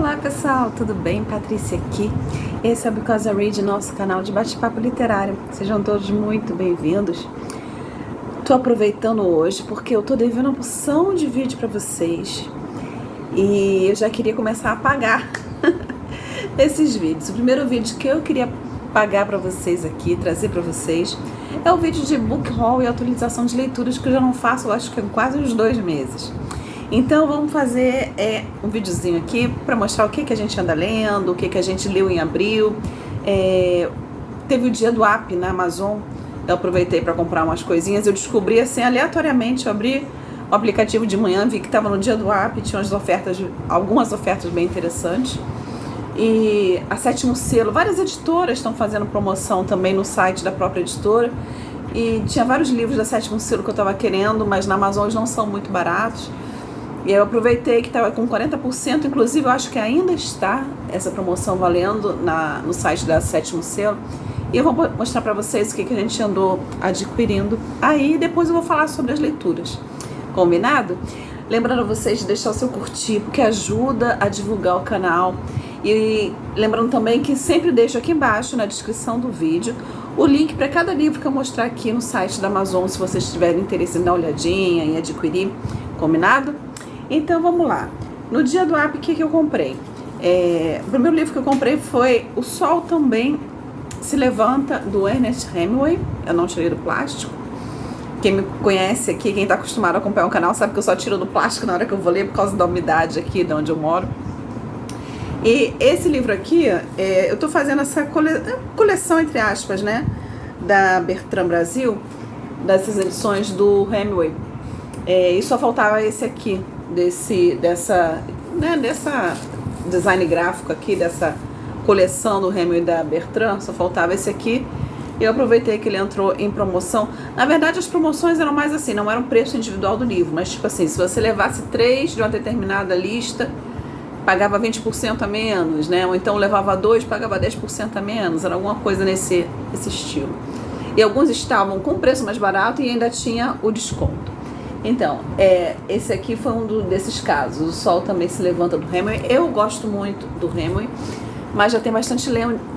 Olá pessoal, tudo bem? Patrícia aqui. Esse é o Because I Read, nosso canal de bate-papo literário. Sejam todos muito bem-vindos. Tô aproveitando hoje porque eu tô devendo uma porção de vídeo pra vocês e eu já queria começar a pagar esses vídeos. O primeiro vídeo que eu queria pagar pra vocês aqui, trazer pra vocês, é o vídeo de book haul e atualização de leituras que eu já não faço, eu acho que há quase uns 2 meses. Então vamos fazer um videozinho aqui para mostrar o que a gente anda lendo, o que a gente leu em abril. Teve o dia do app na Amazon, eu aproveitei para comprar umas coisinhas. Eu descobri assim aleatoriamente, eu abri o aplicativo de manhã, vi que estava no dia do app, tinha algumas ofertas bem interessantes. E a Sétimo Selo, várias editoras estão fazendo promoção também no site da própria editora. E tinha vários livros da Sétimo Selo que eu estava querendo, mas na Amazon eles não são muito baratos. E eu aproveitei que estava com 40%, inclusive eu acho que ainda está essa promoção valendo no site da Sétimo Selo. E eu vou mostrar para vocês o que a gente andou adquirindo. Aí depois eu vou falar sobre as leituras. Combinado? Lembrando a vocês de deixar o seu curtir, porque ajuda a divulgar o canal. E lembrando também que sempre deixo aqui embaixo, na descrição do vídeo, o link para cada livro que eu mostrar aqui no site da Amazon, se vocês tiverem interesse em dar uma olhadinha, em adquirir. Combinado? Então vamos lá. No dia do app, o que eu comprei? O primeiro livro que eu comprei foi O Sol Também Se Levanta, do Ernest Hemingway. Eu não tirei do plástico. Quem me conhece aqui, quem está acostumado a acompanhar o canal, sabe que eu só tiro do plástico na hora que eu vou ler, por causa da umidade aqui de onde eu moro. E esse livro aqui, eu estou fazendo essa coleção, entre aspas, né, da Bertrand Brasil, dessas edições do Hemingway. E só faltava esse aqui, dessa design gráfico aqui, dessa coleção do Hemingway da Bertrand, só faltava esse aqui. E eu aproveitei que ele entrou em promoção. Na verdade, as promoções eram mais assim, não era um preço individual do livro, mas tipo assim, se você levasse 3 de uma determinada lista, pagava 20% a menos, né? Ou então levava 2, pagava 10% a menos, era alguma coisa nesse estilo. E alguns estavam com preço mais barato e ainda tinha o desconto. Então, esse aqui foi desses casos. O Sol Também Se Levanta, do Hemingway. Eu gosto muito do Hemingway, mas já tem bastante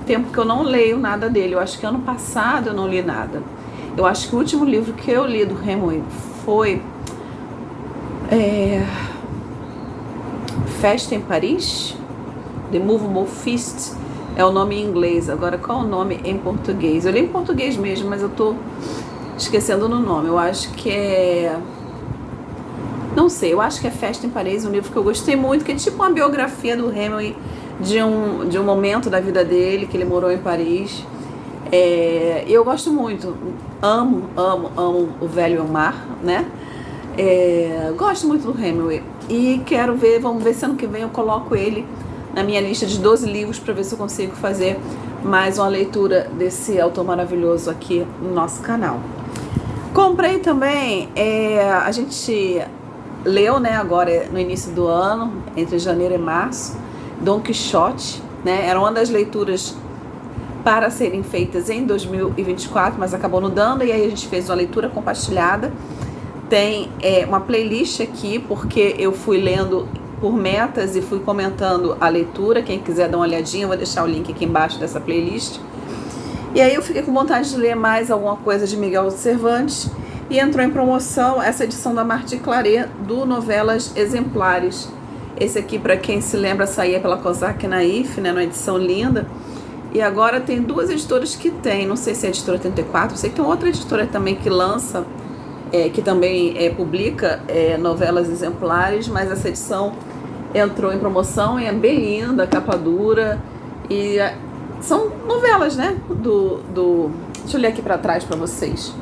tempo que eu não leio nada dele. Eu acho que ano passado eu não li nada. Eu acho que o último livro que eu li do Hemingway foi Festa em Paris, The Movable Feast, é o nome em inglês. Agora, qual é o nome em português? Eu li em português mesmo, mas eu tô esquecendo no nome. Eu acho que não sei, eu acho que é Festa em Paris, um livro que eu gostei muito, que é tipo uma biografia do Hemingway, de um momento da vida dele, que ele morou em Paris. E eu gosto muito, amo o Velho Mar, né? Gosto muito do Hemingway e quero ver, vamos ver se ano que vem eu coloco ele na minha lista de 12 livros para ver se eu consigo fazer mais uma leitura desse autor maravilhoso aqui no nosso canal. Comprei também, a gente leu, né, agora no início do ano, entre janeiro e março, Dom Quixote, né? Era uma das leituras para serem feitas em 2024, mas acabou não dando, e aí a gente fez uma leitura compartilhada. Tem uma playlist aqui, porque eu fui lendo por metas e fui comentando a leitura. Quem quiser dar uma olhadinha, eu vou deixar o link aqui embaixo dessa playlist. E aí eu fiquei com vontade de ler mais alguma coisa de Miguel de Cervantes, e entrou em promoção essa edição da Marthe Claret, do Novelas Exemplares. Esse aqui, para quem se lembra, saía pela Kozak Naif, né, numa edição linda. E agora tem 2 editoras que tem, não sei se é a editora 34, sei que tem outra editora também que lança, que também publica novelas exemplares, mas essa edição entrou em promoção e é bem linda, capa dura, e são novelas, né, deixa eu ler aqui para trás para vocês,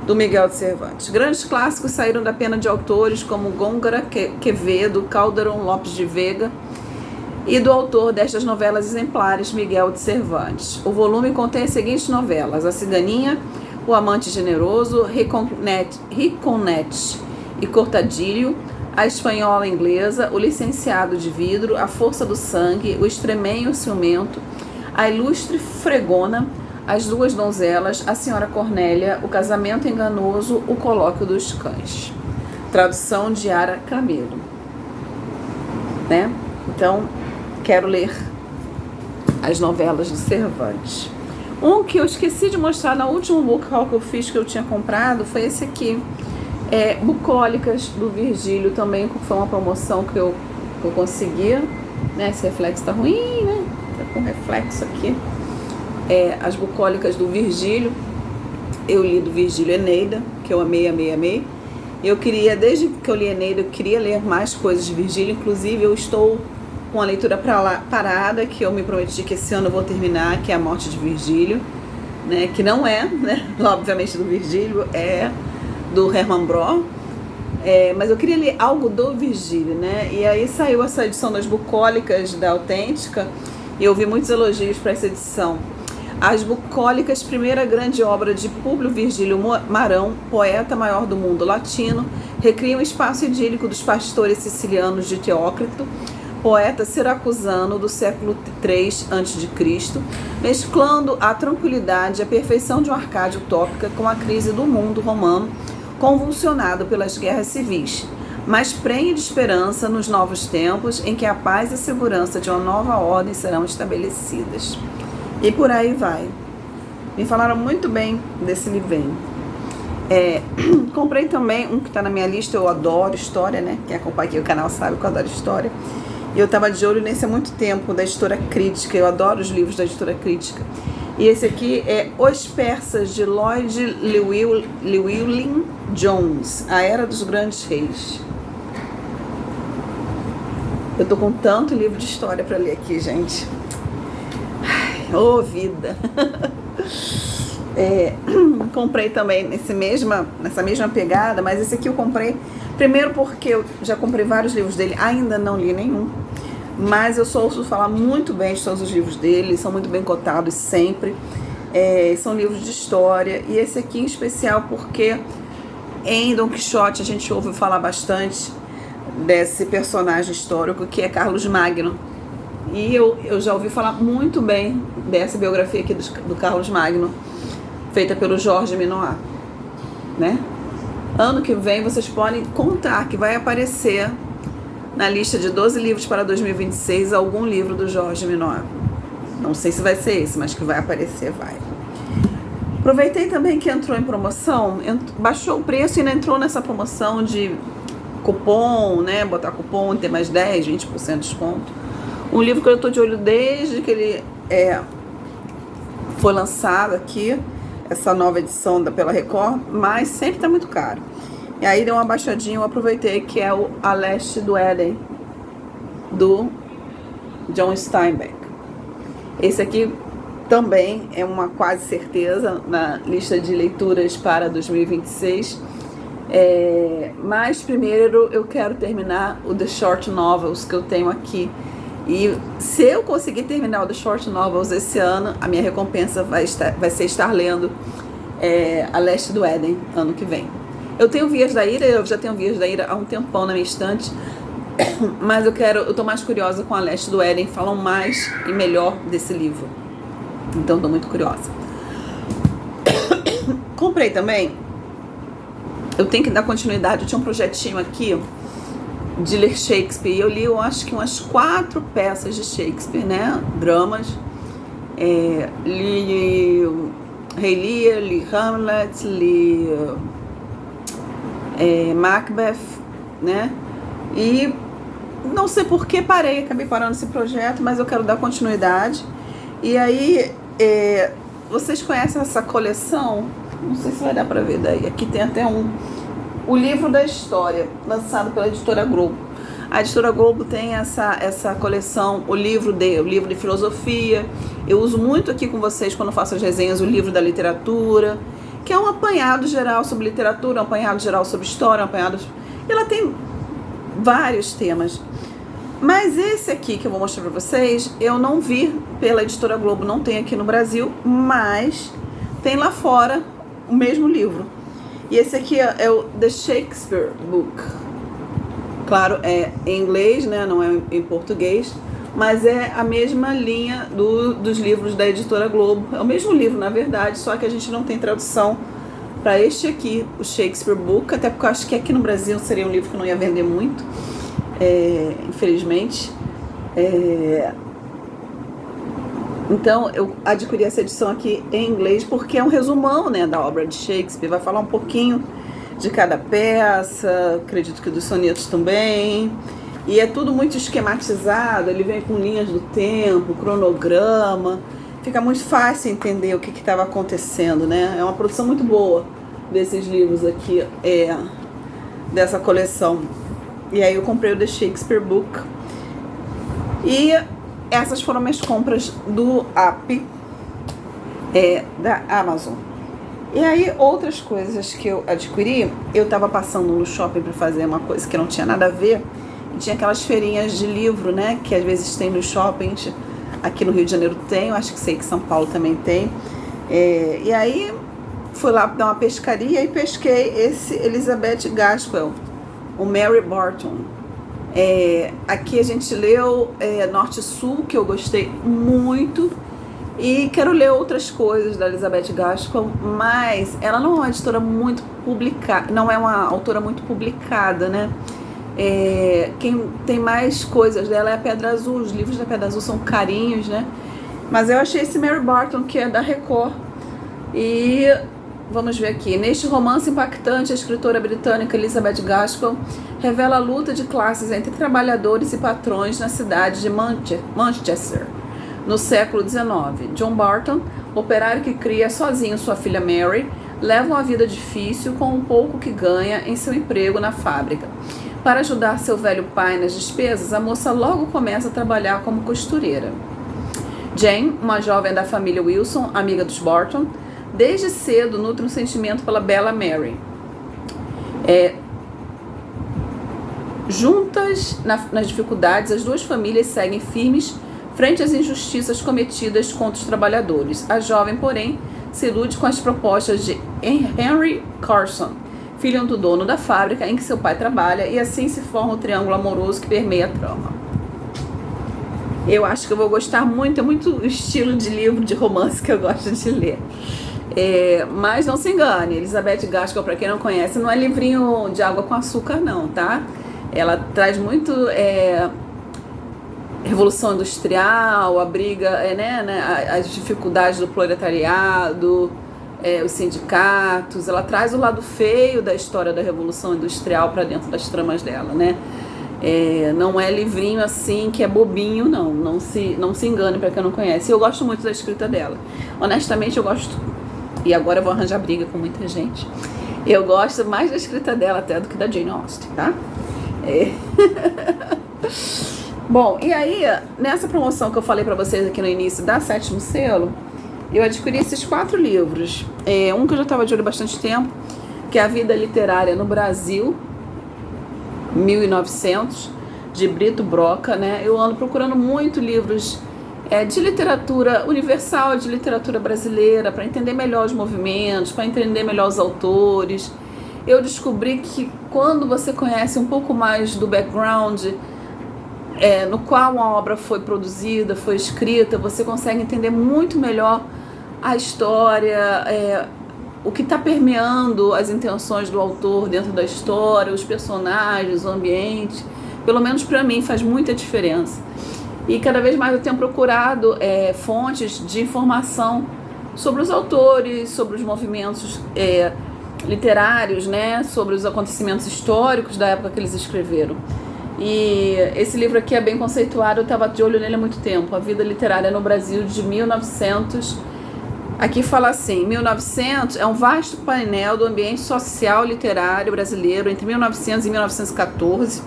do Miguel de Cervantes. Grandes clássicos saíram da pena de autores como Góngora Quevedo, Calderón Lopes de Vega, e do autor destas novelas exemplares, Miguel de Cervantes. O volume contém as seguintes novelas: A Ciganinha, O Amante Generoso, Riconete e Cortadilho, A Espanhola Inglesa, O Licenciado de Vidro, A Força do Sangue, O Extremenho Ciumento, A Ilustre Fregona, As Duas Donzelas, A Senhora Cornélia, O Casamento Enganoso, O Colóquio dos Cães. Tradução de Ara Camelo, né? Então, quero ler as novelas do Cervantes. Um que eu esqueci de mostrar no último book haul que eu fiz, que eu tinha comprado, foi esse aqui. Bucólicas, do Virgílio, também foi uma promoção que eu consegui, né? Esse reflexo tá ruim, né? Tá com reflexo aqui. As Bucólicas do Virgílio. Eu li do Virgílio Eneida, que eu amei. Eu queria, desde que eu li Eneida, eu queria ler mais coisas de Virgílio. Inclusive, eu estou com a leitura parada, que eu me prometi que esse ano eu vou terminar, que é A Morte de Virgílio, né? Que não é, né? Obviamente, do Virgílio, é do Herman Broh. Mas eu queria ler algo do Virgílio, né? E aí saiu essa edição das Bucólicas da Autêntica, e eu vi muitos elogios para essa edição. As Bucólicas, primeira grande obra de Públio Virgílio Marão, poeta maior do mundo latino, recria um espaço idílico dos pastores sicilianos de Teócrito, poeta siracusano do século III a.C., mesclando a tranquilidade e a perfeição de uma Arcádia utópica com a crise do mundo romano, convulsionado pelas guerras civis, mas prenhe de esperança nos novos tempos em que a paz e a segurança de uma nova ordem serão estabelecidas. E por aí vai. Me falaram muito bem desse livrinho. Comprei também um que está na minha lista, eu adoro história, né? Quem acompanha aqui o canal sabe que eu adoro história. E eu estava de olho nesse há muito tempo, da Editora Crítica. Eu adoro os livros da Editora Crítica. E esse aqui é Os Persas, de Lloyd Llewellyn Jones, A Era dos Grandes Reis. Eu tô com tanto livro de história para ler aqui, gente. Ô, vida! Comprei também nessa mesma pegada, mas esse aqui eu comprei primeiro porque eu já comprei vários livros dele, ainda não li nenhum, mas eu só ouço falar muito bem de todos os livros dele, são muito bem cotados sempre, são livros de história, e esse aqui em especial porque em Dom Quixote a gente ouve falar bastante desse personagem histórico que é Carlos Magno. E eu já ouvi falar muito bem dessa biografia aqui do Carlos Magno, feita pelo Jorge Minoir, né? Ano que vem vocês podem contar que vai aparecer na lista de 12 livros para 2026 algum livro do Jorge Minoir. Não sei se vai ser esse, mas que vai aparecer, vai. Aproveitei também que entrou em promoção, baixou o preço e ainda entrou nessa promoção de cupom, né? Botar cupom, ter mais 10, 20% de desconto. Um livro que eu estou de olho desde que ele foi lançado aqui, essa nova edição pela Record, mas sempre está muito caro. E aí deu uma baixadinha, eu aproveitei, que é o A Leste do Éden, do John Steinbeck. Esse aqui também é uma quase certeza na lista de leituras para 2026. Mas primeiro eu quero terminar o The Short Novels que eu tenho aqui. E se eu conseguir terminar o The Short Novels esse ano, a minha recompensa vai ser estar lendo A Leste do Éden ano que vem. Eu tenho Vias da Ira, eu já tenho Vias da Ira há um tempão na minha estante, mas eu tô mais curiosa com A Leste do Éden, falam mais e melhor desse livro. Então tô muito curiosa. Comprei também, eu tenho que dar continuidade, eu tinha um projetinho aqui de ler Shakespeare, eu li, eu acho que umas 4 peças de Shakespeare, né, dramas, li Rei Lear, li Hamlet, li Macbeth, né, e não sei por que acabei parando esse projeto, mas eu quero dar continuidade. E aí, vocês conhecem essa coleção? Não sei se vai dar pra ver daí, aqui tem até o livro da história, lançado pela Editora Globo. A Editora Globo tem essa coleção, o livro de filosofia. Eu uso muito aqui com vocês, quando faço as resenhas, o livro da literatura, que é um apanhado geral sobre literatura, um apanhado geral sobre história, ela tem vários temas. Mas esse aqui que eu vou mostrar pra vocês, eu não vi pela Editora Globo, não tem aqui no Brasil, mas tem lá fora o mesmo livro. E esse aqui é o The Shakespeare Book. Claro, é em inglês, né? Não é em português, mas é a mesma linha dos livros da Editora Globo. É o mesmo livro, na verdade, só que a gente não tem tradução para este aqui, o Shakespeare Book, até porque eu acho que aqui no Brasil seria um livro que não ia vender muito, infelizmente. Então, eu adquiri essa edição aqui em inglês porque é um resumão, né, da obra de Shakespeare. Vai falar um pouquinho de cada peça, acredito que dos sonetos também. E é tudo muito esquematizado, ele vem com linhas do tempo, cronograma. Fica muito fácil entender o que estava acontecendo, né? É uma produção muito boa desses livros aqui, dessa coleção. E aí eu comprei o The Shakespeare Book. E essas foram minhas compras do app da Amazon. E aí outras coisas que eu adquiri, eu tava passando no shopping para fazer uma coisa que não tinha nada a ver. E tinha aquelas feirinhas de livro, né, que às vezes tem nos shoppings. Aqui no Rio de Janeiro tem, eu acho que sei que São Paulo também tem. E aí fui lá dar uma pescaria e pesquei esse Elizabeth Gaskell, o Mary Barton. Aqui a gente leu Norte e Sul, que eu gostei muito, e quero ler outras coisas da Elizabeth Gaskell, mas ela não é uma editora muito publicada, não é uma autora muito publicada, né? Quem tem mais coisas dela é a Pedra Azul. Os livros da Pedra Azul são carinhos, né? Mas eu achei esse Mary Barton, que é da Record, e vamos ver aqui. Neste romance impactante, a escritora britânica Elizabeth Gaskell revela a luta de classes entre trabalhadores e patrões na cidade de Manchester, no século XIX. John Barton, operário que cria sozinho sua filha Mary, leva uma vida difícil com o pouco que ganha em seu emprego na fábrica. Para ajudar seu velho pai nas despesas, a moça logo começa a trabalhar como costureira. Jane, uma jovem da família Wilson, amiga dos Barton, desde cedo nutre um sentimento pela bela Mary. Juntas nas dificuldades, as duas famílias seguem firmes frente às injustiças cometidas contra os trabalhadores. A jovem, porém, se ilude com as propostas de Henry Carson, filho do dono da fábrica em que seu pai trabalha, e assim se forma o triângulo amoroso que permeia a trama. Eu acho que eu vou gostar muito, é muito o estilo de livro de romance que eu gosto de ler. Mas não se engane, Elizabeth Gaskell, para quem não conhece, não é livrinho de água com açúcar não, tá? Ela traz muito Revolução Industrial, a briga, as dificuldades do proletariado, os sindicatos. Ela traz o lado feio da história da Revolução Industrial para dentro das tramas dela, né? Não é livrinho assim que é bobinho, não se engane para quem não conhece. Eu gosto muito da escrita dela, honestamente eu gosto, e agora eu vou arranjar briga com muita gente, eu gosto mais da escrita dela até do que da Jane Austen, tá? Bom, e aí nessa promoção que eu falei para vocês aqui no início da Sétimo Selo, eu adquiri esses 4 livros. Um que eu já estava de olho há bastante tempo, que é A Vida Literária no Brasil, 1900, de Brito Broca, né? Eu ando procurando muito livros de literatura universal, de literatura brasileira, para entender melhor os movimentos, para entender melhor os autores. Eu descobri que quando você conhece um pouco mais do background no qual uma obra foi produzida, foi escrita, você consegue entender muito melhor a história, o que está permeando as intenções do autor dentro da história, os personagens, o ambiente. Pelo menos para mim faz muita diferença. E cada vez mais eu tenho procurado fontes de informação sobre os autores, sobre os movimentos literários, né, sobre os acontecimentos históricos da época que eles escreveram. E esse livro aqui é bem conceituado, eu estava de olho nele há muito tempo, A Vida Literária no Brasil, de 1900. Aqui fala assim, 1900 é um vasto painel do ambiente social literário brasileiro entre 1900 e 1914,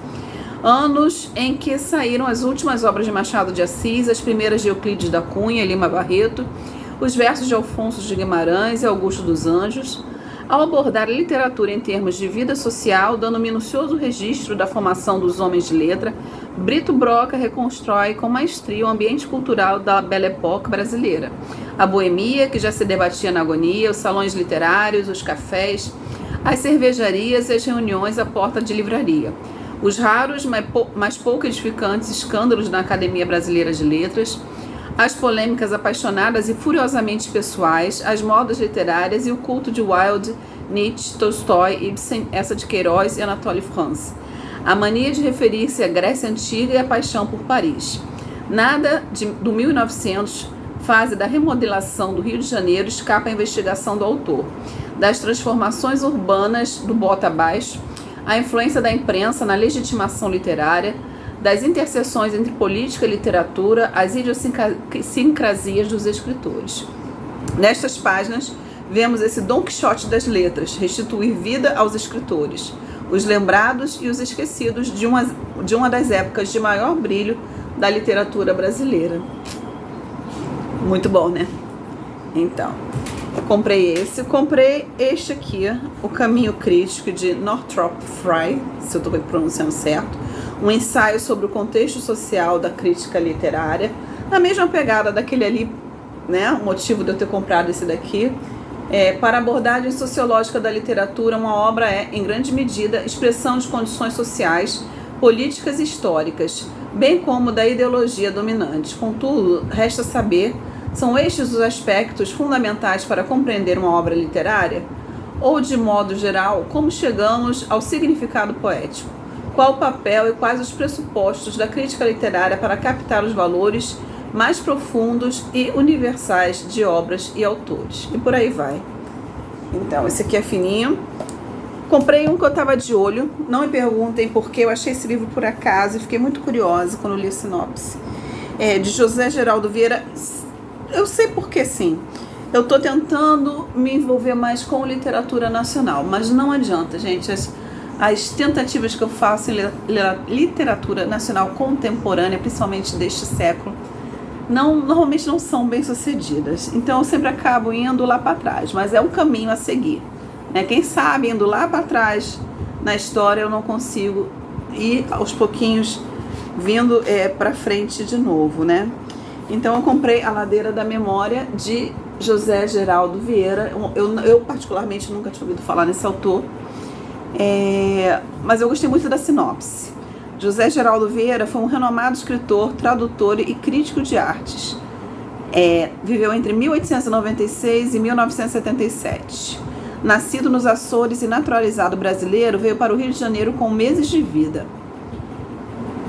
anos em que saíram as últimas obras de Machado de Assis, as primeiras de Euclides da Cunha e Lima Barreto, os versos de Alfonso de Guimarães e Augusto dos Anjos. Ao abordar a literatura em termos de vida social, dando um minucioso registro da formação dos homens de letra, Brito Broca reconstrói com maestria o ambiente cultural da Belle Époque brasileira. A boemia, que já se debatia na agonia, os salões literários, os cafés, as cervejarias e as reuniões à porta de livraria. Os raros, mas pouco edificantes escândalos na Academia Brasileira de Letras, as polêmicas apaixonadas e furiosamente pessoais, as modas literárias e o culto de Wilde, Nietzsche, Tolstói, Ibsen, Eça de Queiroz e Anatole France. A mania de referir-se à Grécia Antiga e a paixão por Paris. Nada do 1900, fase da remodelação do Rio de Janeiro, escapa à investigação do autor. Das transformações urbanas do bota abaixo, a influência da imprensa na legitimação literária, das interseções entre política e literatura, as idiosincrasias dos escritores. Nestas páginas, vemos esse Dom Quixote das letras, restituir vida aos escritores, os lembrados e os esquecidos de uma das épocas de maior brilho da literatura brasileira. Muito bom, né? Então, eu comprei este aqui, O Caminho Crítico, de Northrop Frye, se eu estou pronunciando certo, um ensaio sobre o contexto social da crítica literária, na mesma pegada daquele ali, né? O motivo de eu ter comprado esse daqui. Para a abordagem sociológica da literatura, uma obra é, em grande medida, expressão de condições sociais, políticas e históricas, bem como da ideologia dominante. Contudo, resta saber, são estes os aspectos fundamentais para compreender uma obra literária? Ou, de modo geral, como chegamos ao significado poético? Qual o papel e quais os pressupostos da crítica literária para captar os valores mais profundos e universais de obras e autores? E por aí vai. Então, esse aqui é fininho. Comprei um que eu estava de olho. Não me perguntem por que eu achei esse livro por acaso e fiquei muito curiosa quando li a sinopse. De José Geraldo Vieira. Eu sei por que sim. Eu estou tentando me envolver mais com literatura nacional, mas não adianta, gente. As tentativas que eu faço em literatura nacional contemporânea, principalmente deste século, normalmente não são bem sucedidas. Então eu sempre acabo indo lá para trás, mas é um caminho a seguir, né? Quem sabe indo lá para trás na história eu não consigo ir aos pouquinhos vindo para frente de novo, né? Então eu comprei A Ladeira da Memória, de José Geraldo Vieira. Eu particularmente nunca tinha ouvido falar nesse autor, mas eu gostei muito da sinopse. José Geraldo Vieira foi um renomado escritor, tradutor e crítico de artes. Viveu entre 1896 e 1977. Nascido nos Açores e naturalizado brasileiro, veio para o Rio de Janeiro com meses de vida.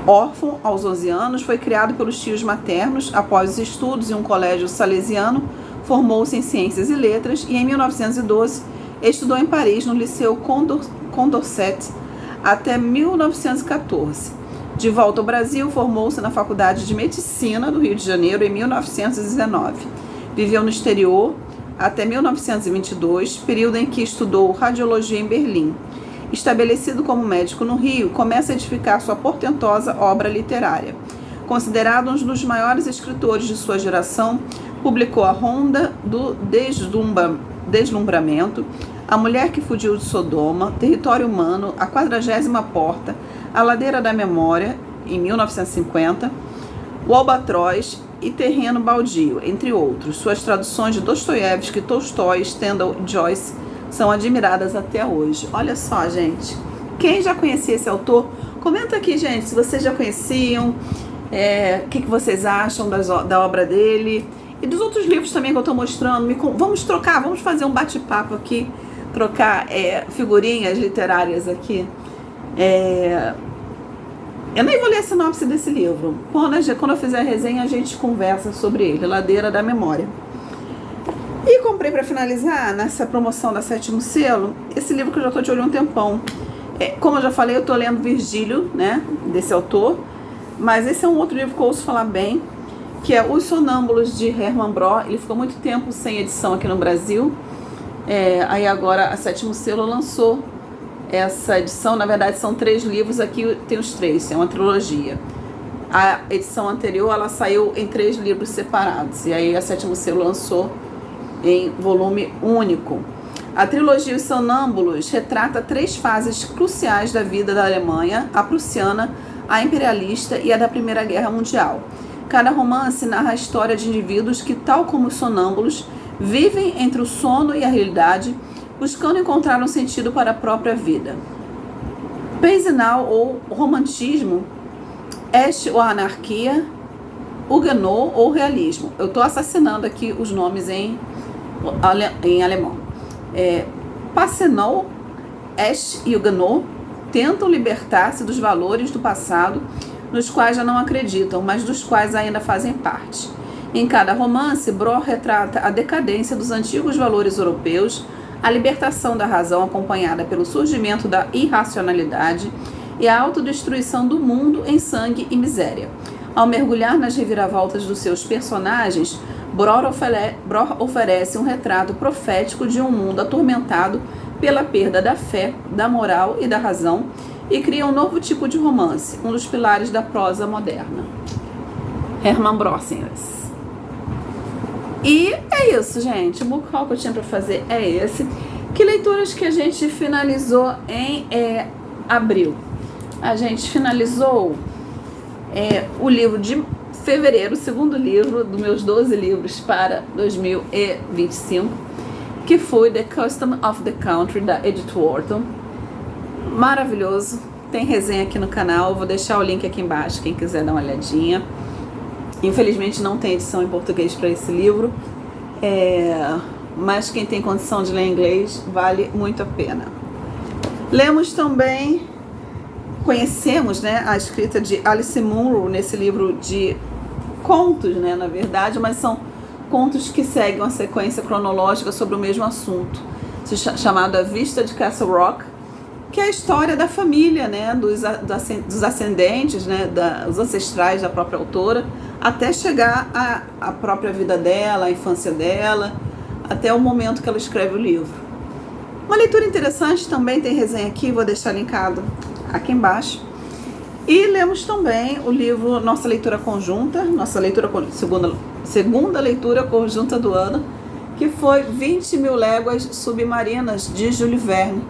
Órfão aos 11 anos, foi criado pelos tios maternos. Após os estudos em um colégio salesiano, formou-se em Ciências e Letras e, em 1912, estudou em Paris, no Liceu Condorcet, até 1914. De volta ao Brasil, formou-se na Faculdade de Medicina do Rio de Janeiro em 1919. Viveu no exterior até 1922, período em que estudou radiologia em Berlim. Estabelecido como médico no Rio, começa a edificar sua portentosa obra literária. Considerado um dos maiores escritores de sua geração, publicou A Ronda do Deslumbramento, A Mulher que Fugiu de Sodoma, Território Humano, A 40ª Porta, A Ladeira da Memória, em 1950, O Albatroz e Terreno Baldio, entre outros. Suas traduções de Dostoiévski, Tolstói, Stendhal e Joyce são admiradas até hoje. Olha só, gente. Quem já conhecia esse autor? Comenta aqui, gente, se vocês já conheciam, o que vocês acham da obra dele e dos outros livros também que eu estou mostrando. Vamos trocar, vamos fazer um bate-papo aqui, trocar figurinhas literárias aqui. Eu nem vou ler a sinopse desse livro. Quando eu fizer a resenha, a gente conversa sobre ele, Ladeira da Memória. E comprei para finalizar, nessa promoção da Sétimo Selo, esse livro que eu já estou de olho há um tempão. Como eu já falei, eu estou lendo Virgílio, né, desse autor, mas esse é um outro livro que eu ouço falar bem, que é Os Sonâmbulos, de Herman Broh. Ele ficou muito tempo sem edição aqui no Brasil. Aí agora a Sétimo Selo lançou essa edição. Na verdade são 3 livros, aqui tem os 3, é uma trilogia. A edição anterior ela saiu em 3 livros separados, e aí a Sétimo Selo lançou em volume único. A trilogia Os Sonâmbulos retrata 3 fases cruciais da vida da Alemanha, a prussiana, a imperialista e a da Primeira Guerra Mundial. Cada romance narra a história de indivíduos que, tal como os sonâmbulos, vivem entre o sono e a realidade, buscando encontrar um sentido para a própria vida. Peisenal ou romantismo, Est ou anarquia, Huguenot ou realismo. Eu estou assassinando aqui os nomes em alemão. Passenot, Est e Huguenot tentam libertar-se dos valores do passado, nos quais já não acreditam, mas dos quais ainda fazem parte. Em cada romance, Brough retrata a decadência dos antigos valores europeus, a libertação da razão acompanhada pelo surgimento da irracionalidade e a autodestruição do mundo em sangue e miséria. Ao mergulhar nas reviravoltas dos seus personagens, Brough oferece um retrato profético de um mundo atormentado pela perda da fé, da moral e da razão e cria um novo tipo de romance, um dos pilares da prosa moderna. Herman Brosseers. E é isso, gente. O book haul que eu tinha para fazer é esse. Que leituras que a gente finalizou em abril? A gente finalizou o livro de fevereiro, o segundo livro dos meus 12 livros para 2025, que foi The Custom of the Country, da Edith Wharton. Maravilhoso. Tem resenha aqui no canal. Vou deixar o link aqui embaixo, quem quiser dar uma olhadinha. Infelizmente não tem edição em português para esse livro, mas quem tem condição de ler em inglês vale muito a pena. Lemos também, conhecemos, a escrita de Alice Munro nesse livro de contos, na verdade, mas são contos que seguem uma sequência cronológica sobre o mesmo assunto, chamado A Vista de Castle Rock, que é a história da família, dos ascendentes, dos ancestrais da própria autora, até chegar à própria vida dela, à infância dela, até o momento que ela escreve o livro. Uma leitura interessante, também tem resenha aqui, vou deixar linkado aqui embaixo. E lemos também o livro Nossa Leitura Conjunta, segunda leitura conjunta do ano, que foi 20.000 Léguas Submarinas, de Júlio Verne.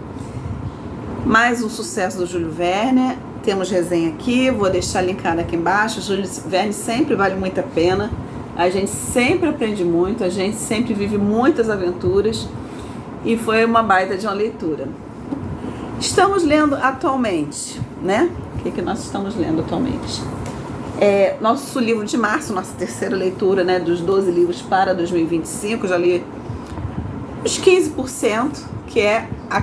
Mais um sucesso do Júlio Verne. Temos resenha aqui, vou deixar linkado aqui embaixo. Júlio Verne sempre vale muito a pena. A gente sempre aprende muito, a gente sempre vive muitas aventuras. E foi uma baita de uma leitura. Estamos lendo atualmente, O que nós estamos lendo atualmente? Nosso livro de março, nossa terceira leitura, dos 12 livros para 2025. Já li uns 15%, que é a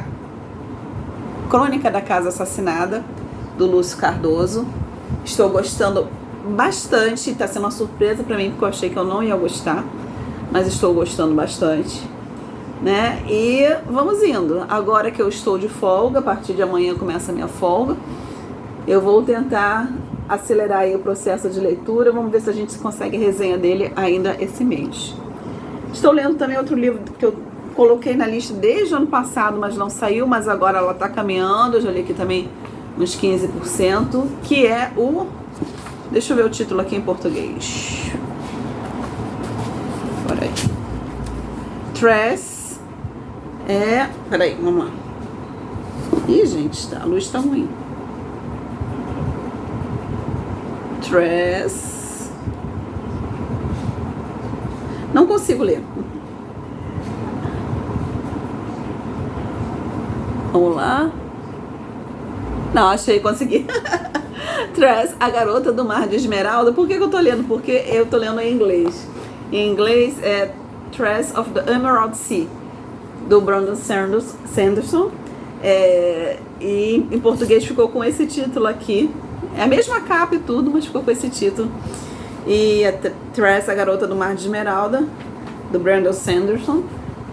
Crônica da Casa Assassinada, do Lúcio Cardoso. Estou gostando bastante, está sendo uma surpresa para mim, porque eu achei que eu não ia gostar, mas estou gostando bastante, E vamos indo. Agora que eu estou de folga, a partir de amanhã começa a minha folga, eu vou tentar acelerar aí o processo de leitura. Vamos ver se a gente consegue resenha dele ainda esse mês. Estou lendo também outro livro que eu coloquei na lista desde o ano passado, mas não saiu, mas agora ela está caminhando. Eu já li aqui também uns 15%, que é o... Deixa eu ver o título aqui em português. Peraí. Tress. Peraí, vamos lá. Ih, gente, a luz está ruim. Tress. Não consigo ler. Vamos lá. Não, achei, consegui. Tress, a Garota do Mar de Esmeralda. Por que eu tô lendo? Porque eu tô lendo em inglês. Em inglês é Tress of the Emerald Sea, do Brandon Sanderson. E em português ficou com esse título aqui. É a mesma capa e tudo, mas ficou com esse título. E é Tress, a Garota do Mar de Esmeralda, do Brandon Sanderson.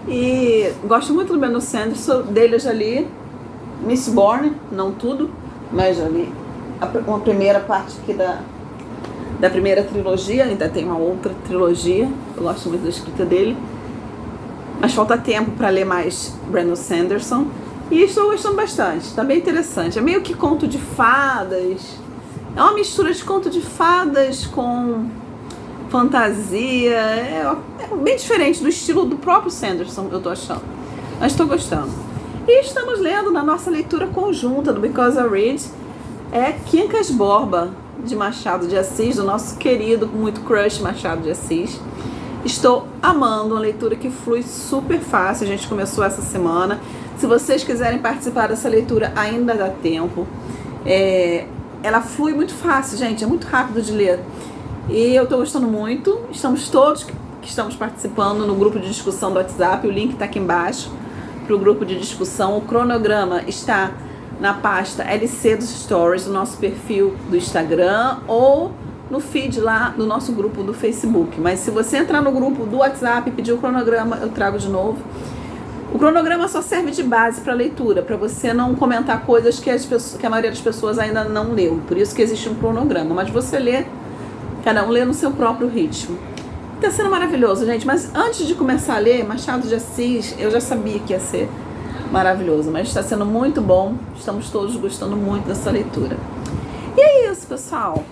E gosto muito do Brandon Sanderson. Dele eu já li Mistborn, não tudo, mas já li uma primeira parte aqui da primeira trilogia. Ainda tem uma outra trilogia. Eu gosto muito da escrita dele, mas falta tempo para ler mais Brandon Sanderson. E estou gostando bastante, está bem interessante. É meio que conto de fadas. É uma mistura de conto de fadas com fantasia. É bem diferente do estilo do próprio Sanderson, eu tô achando. Mas estou gostando. E estamos lendo na nossa leitura conjunta do Because I Read Quincas Borba, de Machado de Assis, do nosso querido, muito crush Machado de Assis. Estou amando, uma leitura que flui super fácil. A gente começou essa semana. Se vocês quiserem participar dessa leitura, ainda dá tempo. Ela flui muito fácil, gente, é muito rápido de ler. E eu estou gostando muito. Estamos todos que estamos participando no grupo de discussão do WhatsApp. O link está aqui embaixo para o grupo de discussão. O cronograma está na pasta LC dos Stories do nosso perfil do Instagram ou no feed lá do nosso grupo do Facebook. Mas se você entrar no grupo do WhatsApp e pedir o cronograma, eu trago de novo. O cronograma só serve de base para leitura, para você não comentar coisas que a maioria das pessoas ainda não leu. Por isso que existe um cronograma. Mas você lê, cada um lê no seu próprio ritmo. Está sendo maravilhoso, gente. Mas antes de começar a ler Machado de Assis, eu já sabia que ia ser maravilhoso. Mas está sendo muito bom. Estamos todos gostando muito dessa leitura. E é isso, pessoal.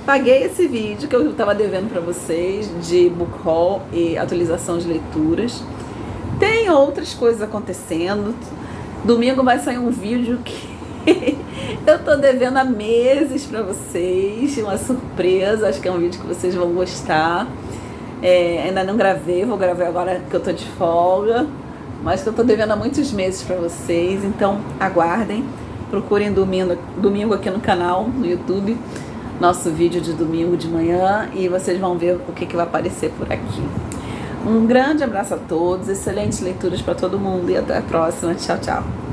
Paguei esse vídeo que eu estava devendo para vocês de book haul e atualização de leituras. Tem outras coisas acontecendo. Domingo vai sair um vídeo que eu tô devendo há meses para vocês. Uma surpresa, acho que é um vídeo que vocês vão gostar. Ainda não gravei, vou gravar agora que eu tô de folga. Mas que eu tô devendo há muitos meses para vocês. Então aguardem, procurem domingo aqui no canal, no YouTube. Nosso vídeo de domingo de manhã e vocês vão ver o que vai aparecer por aqui. Um grande abraço a todos, excelentes leituras para todo mundo e até a próxima. Tchau, tchau.